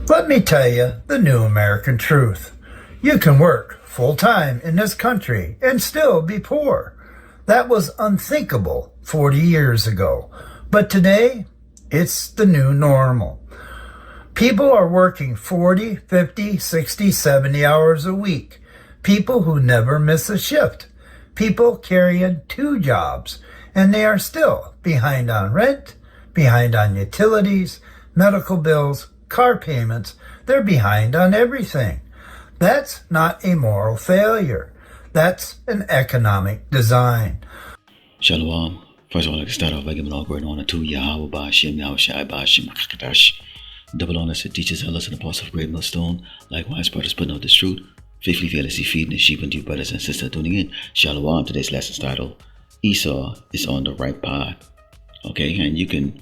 Let me tell you the new American truth. You can work full-time in this country and still be poor. That was unthinkable 40 years ago. But today, it's the new normal. People are working 40, 50, 60, 70 hours a week. People who never miss a shift. People carrying 2 jobs, and they are still behind on rent, behind on utilities, medical bills, car payments. They're behind on everything. That's not a moral failure. That's an economic design. Shalom. First of all, I'd like to start off by giving all great honor to Yahweh Ba'ashem, Yahweh Shai Ba'ashem, Kakadash. Double honors to teachers, elders, and apostles of Great Millstone. Likewise, brothers putting out this truth. Faithfully, fearlessly feeding the sheep and you brothers and sisters tuning in. Shalom. Today's lesson title, Esau is on the right path. Okay, and you can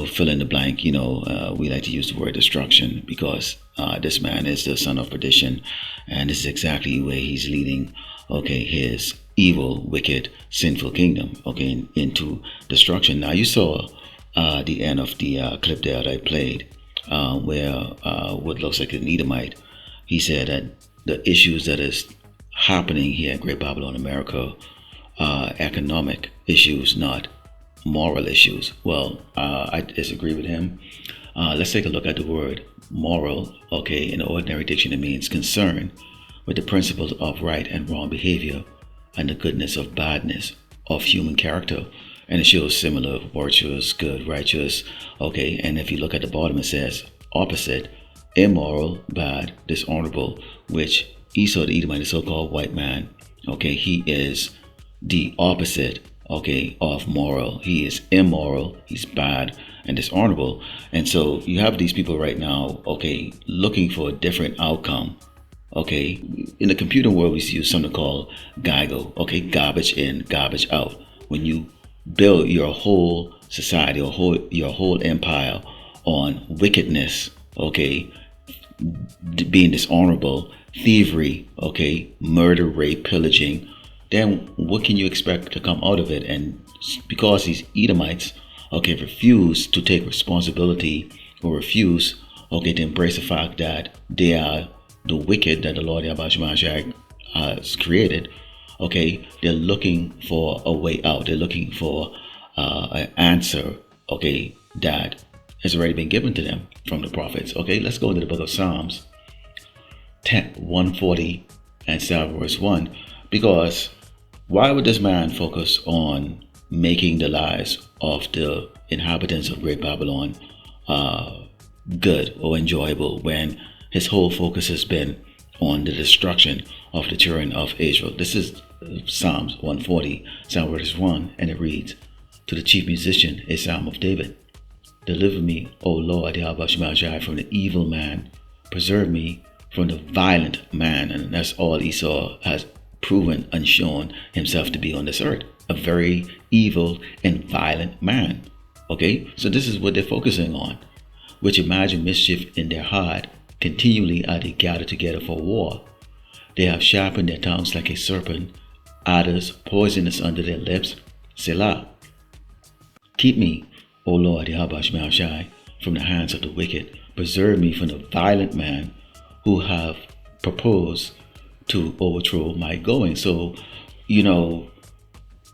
fill in the blank. We like to use the word destruction because this man is the son of perdition, and this is exactly where he's leading, his evil, wicked, sinful kingdom, into destruction. Now, you saw the end of the clip there that I played, where what looks like an Edomite, he said that the issues that is happening here in Great Babylon, America, are economic issues, not moral issues. Well, I disagree with him. Let's take a look at the word moral. In the ordinary dictionary, it means concern with the principles of right and wrong behavior and the goodness of badness of human character. And it shows similar, virtuous, good, righteous. And if you look at the bottom, it says opposite, immoral, bad, dishonorable, which Esau the Edomite, the so-called white man, he is the opposite of moral. He is immoral, he's bad and dishonorable. And so you have these people right now, looking for a different outcome. In the computer world, we use something called GIGO, garbage in, garbage out. When you build your whole society or your whole empire on wickedness, being dishonorable, thievery, murder, rape, pillaging, then what can you expect to come out of it? And because these Edomites, refuse to take responsibility or refuse, to embrace the fact that they are the wicked that the Lord Yahweh has created, they're looking for a way out. They're looking for an answer, that has already been given to them from the prophets. Let's go into the book of Psalms 140 and start verse 1, because why would this man focus on making the lives of the inhabitants of Great Babylon good or enjoyable when his whole focus has been on the destruction of the children of Israel? This is Psalms 140, Psalm verse 1, and it reads, to the chief musician, a psalm of David. Deliver me, O Lord, Yahweh Shai, from the evil man. Preserve me from the violent man. And that's all Esau has proven and shown himself to be on this earth. A very evil and violent man. So this is what they're focusing on, which imagine mischief in their heart. Continually are they gathered together for war. They have sharpened their tongues like a serpent, adders poisonous under their lips. Selah. Keep me, O Lord, Yahweh Shai, from the hands of the wicked. Preserve me from the violent man who have proposed to overthrow my going. So,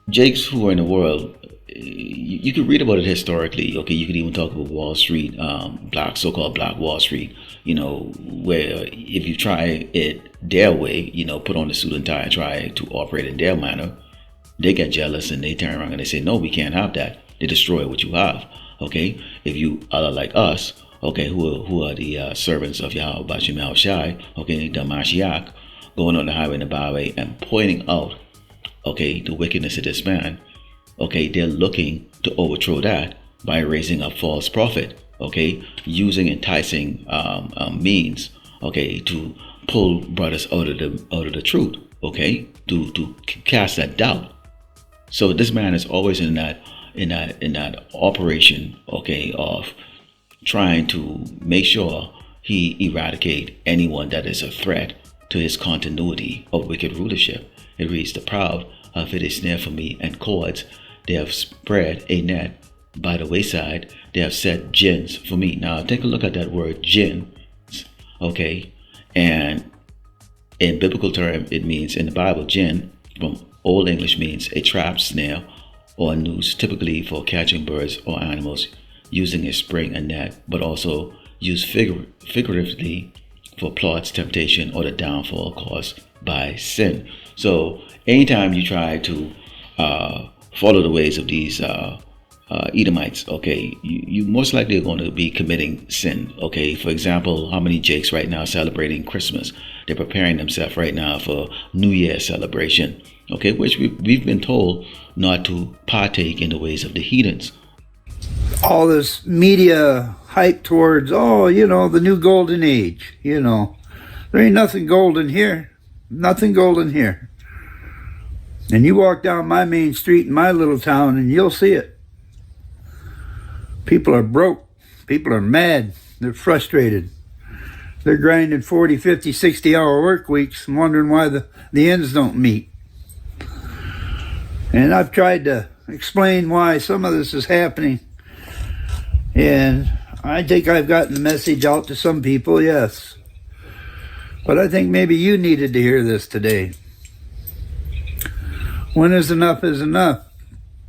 Jakes who are in the world, you can read about it historically. You could even talk about Wall Street, so-called Black Wall Street, where if you try it their way, put on the suit and tie and try to operate in their manner, they get jealous and they turn around and they say, no, we can't have that. They destroy what you have. If you are like us, who are the servants of Yahweh Ba'ashem Shai, the Mashiach, going on the highway and the byway and pointing out, the wickedness of this man, they're looking to overthrow that by raising up false prophet, using enticing means, to pull brothers out of the truth, to cast that doubt. So this man is always in that operation, of trying to make sure he eradicate anyone that is a threat to his continuity of wicked rulership. It reads, the proud have hid a snare for me and cords. They have spread a net by the wayside. They have set jinns for me. Now take a look at that word jinn, okay? And in biblical term, it means, in the Bible, jinn from Old English means a trap, snare, or a noose, typically for catching birds or animals, using a spring and net, but also used figuratively for plots, temptation, or the downfall caused by sin. So anytime you try to follow the ways of these Edomites, okay, you most likely are going to be committing sin. Okay, for example, how many Jakes right now celebrating Christmas? They're preparing themselves right now for New Year celebration, okay, which we've been told not to partake in the ways of the heathens. All this media hype towards, the new golden age, There ain't nothing golden here. Nothing golden here. And you walk down my main street in my little town and you'll see it. People are broke. People are mad. They're frustrated. They're grinding 40, 50, 60-hour work weeks and wondering why the ends don't meet. And I've tried to explain why some of this is happening. And I think I've gotten the message out to some people, yes. But I think maybe you needed to hear this today. When is enough is enough.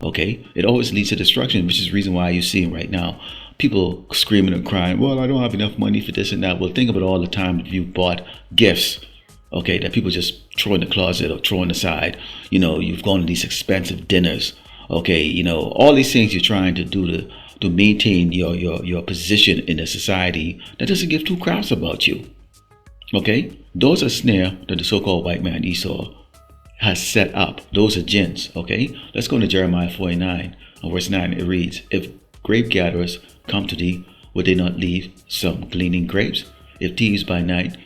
Okay, it always leads to destruction, which is the reason why you're seeing right now people screaming and crying, well, I don't have enough money for this and that. Well, think of it all the time that you bought gifts, okay, that people just throw in the closet or throw aside. You've gone to these expensive dinners, okay, all these things you're trying to do to maintain your position in the society that doesn't give two craps about you. Okay, those are snare that the so-called white man Esau has set up. Those are jinns. Okay, let's go to Jeremiah 49 verse 9. It reads, if grape gatherers come to thee, would they not leave some gleaning grapes? If thieves by night,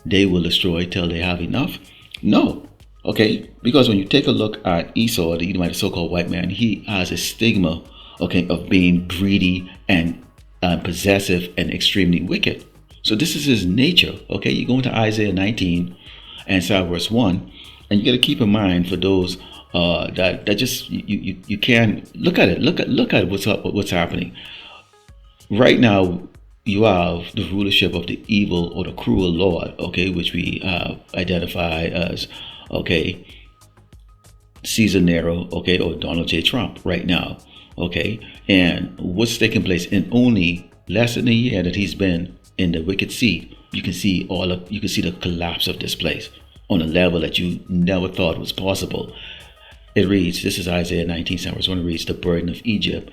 they will destroy till they have enough? No. Okay, because when you take a look at Esau, the Edomite, so-called white man, he has a stigma, okay, of being greedy and possessive and extremely wicked. So this is his nature. Okay, you go into Isaiah 19 and start verse 1, and you got to keep in mind for those that just you can look at it. Look at what's happening right now. You have the rulership of the evil or the cruel Lord, okay, which we identify as, okay, Caesar Nero, okay, or Donald J. Trump right now, okay. And what's taking place in only less than a year that he's been in the wicked seat, you can see the collapse of this place on a level that you never thought was possible. It reads, this is Isaiah 19, verse 1, reads, the burden of Egypt.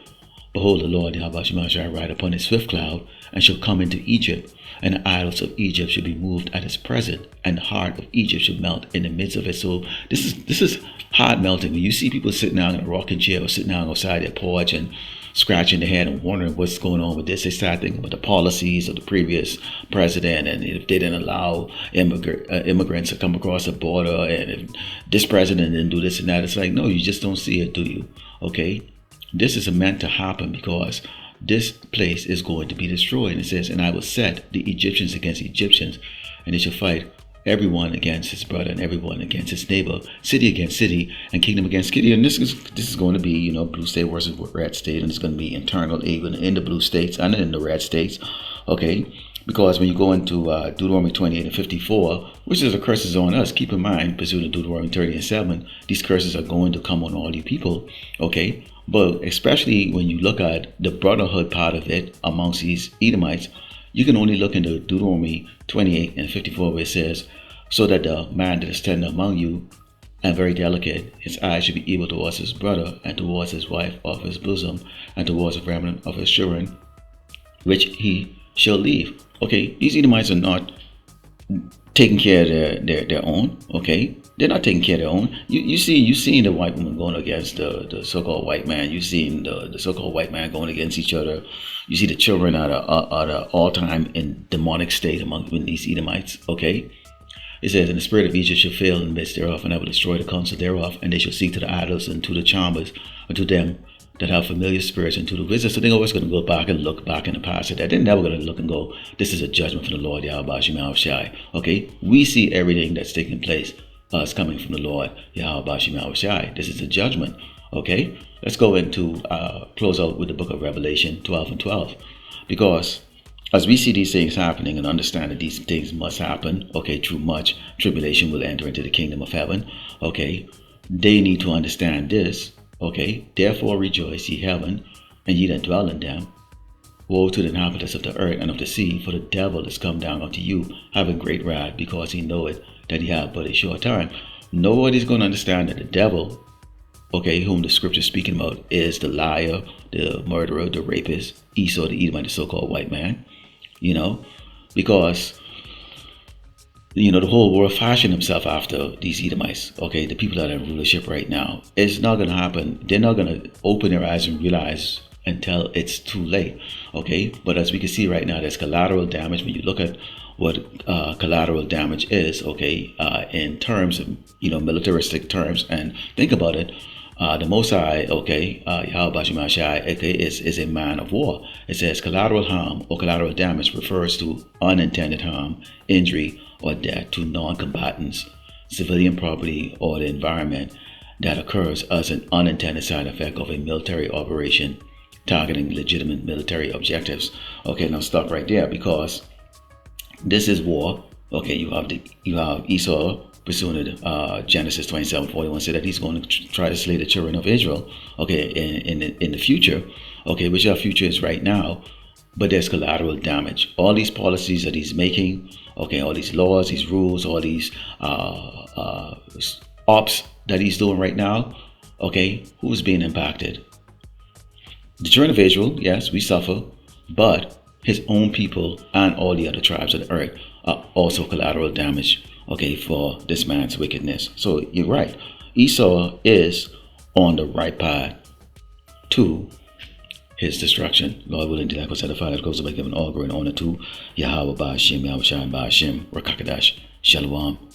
Behold, the Lord Yahweh shall ride upon a swift cloud, and shall come into Egypt, and the idols of Egypt shall be moved at his presence, and the heart of Egypt shall melt in the midst of it. So this is heart melting. When you see people sitting down in a rocking chair or sitting down outside their porch and scratching their head and wondering what's going on with this, they start thinking about the policies of the previous president, and if they didn't allow immigrants to come across the border, and if this president didn't do this and that. It's like, no, you just don't see it, do you? Okay, this is meant to happen because this place is going to be destroyed. And it says, and I will set the Egyptians against Egyptians, and they shall fight everyone against his brother and everyone against his neighbor, city against city, and kingdom against kingdom. And this is going to be, blue state versus red state, and it's going to be internal even in the blue states and in the red states, okay? Because when you go into Deuteronomy 28 and 54, which is the curses on us, keep in mind, pursuant to Deuteronomy 30 and 7, these curses are going to come on all you people, okay? But especially when you look at the brotherhood part of it amongst these Edomites, you can only look into Deuteronomy 28 and 54 where it says, so that the man that is tender among you and very delicate, his eyes should be evil towards his brother and towards his wife of his bosom and towards the remnant of his children, which he shall leave. Okay, these Edomites are not taking care of their own, okay? They're not taking care of their own. You seen the white woman going against the so-called white man. You seen the so-called white man going against each other. You see the children at an all-time in demonic state among these Edomites, okay? It says, and the spirit of Egypt shall fail in the midst thereof, and I will destroy the counsel thereof, and they shall seek to the idols and to the charmers, and to them that have familiar spirits, and to the wizards. So they're always going to go back and look back in the past at that. They're never going to look and go, this is a judgment from the Lord Yahweh Shai. Okay, we see everything that's taking place is coming from the Lord Yahweh Shai. This is a judgment. Okay, let's go into close out with the book of Revelation 12 and 12. Because as we see these things happening and understand that these things must happen, okay, through much tribulation will enter into the kingdom of heaven, okay, they need to understand this, okay, therefore rejoice ye heaven, and ye that dwell in them. Woe to the inhabitants of the earth and of the sea, for the devil is come down unto you, having great wrath, because he knoweth that he hath but a short time. Nobody's going to understand that the devil, okay, whom the scripture is speaking about, is the liar, the murderer, the rapist, Esau, the Edomite, the so-called white man, because, the whole world fashioned himself after these Edomites, okay, the people that are in rulership right now. It's not going to happen. They're not going to open their eyes and realize until it's too late, okay? But as we can see right now, there's collateral damage. When you look at what collateral damage is, okay, in terms of, militaristic terms, and think about it, the Most High, okay, Yahweh Shemashai, okay, is a man of war. It says collateral harm or collateral damage refers to unintended harm, injury, or death to non-combatants, civilian property, or the environment that occurs as an unintended side effect of a military operation targeting legitimate military objectives. Okay, now stop right there, because this is war. Okay, you have Esau pursuing it. Genesis 27:41 said that he's going to try to slay the children of Israel. Okay, in the future. Okay, which our future is right now. But there's collateral damage. All these policies that he's making, okay, all these laws, these rules, all these ops that he's doing right now, okay, who's being impacted? The children of Israel, yes, we suffer, but his own people and all the other tribes of the earth are also collateral damage, okay, for this man's wickedness. So you're right. Esau is on the right path to his destruction. Lord willing, to that goes the Father goes by giving all glory and honor to Yahweh Ba'ashem, Yahweh Shai Ba'ashem, Rakakadash, Shalom.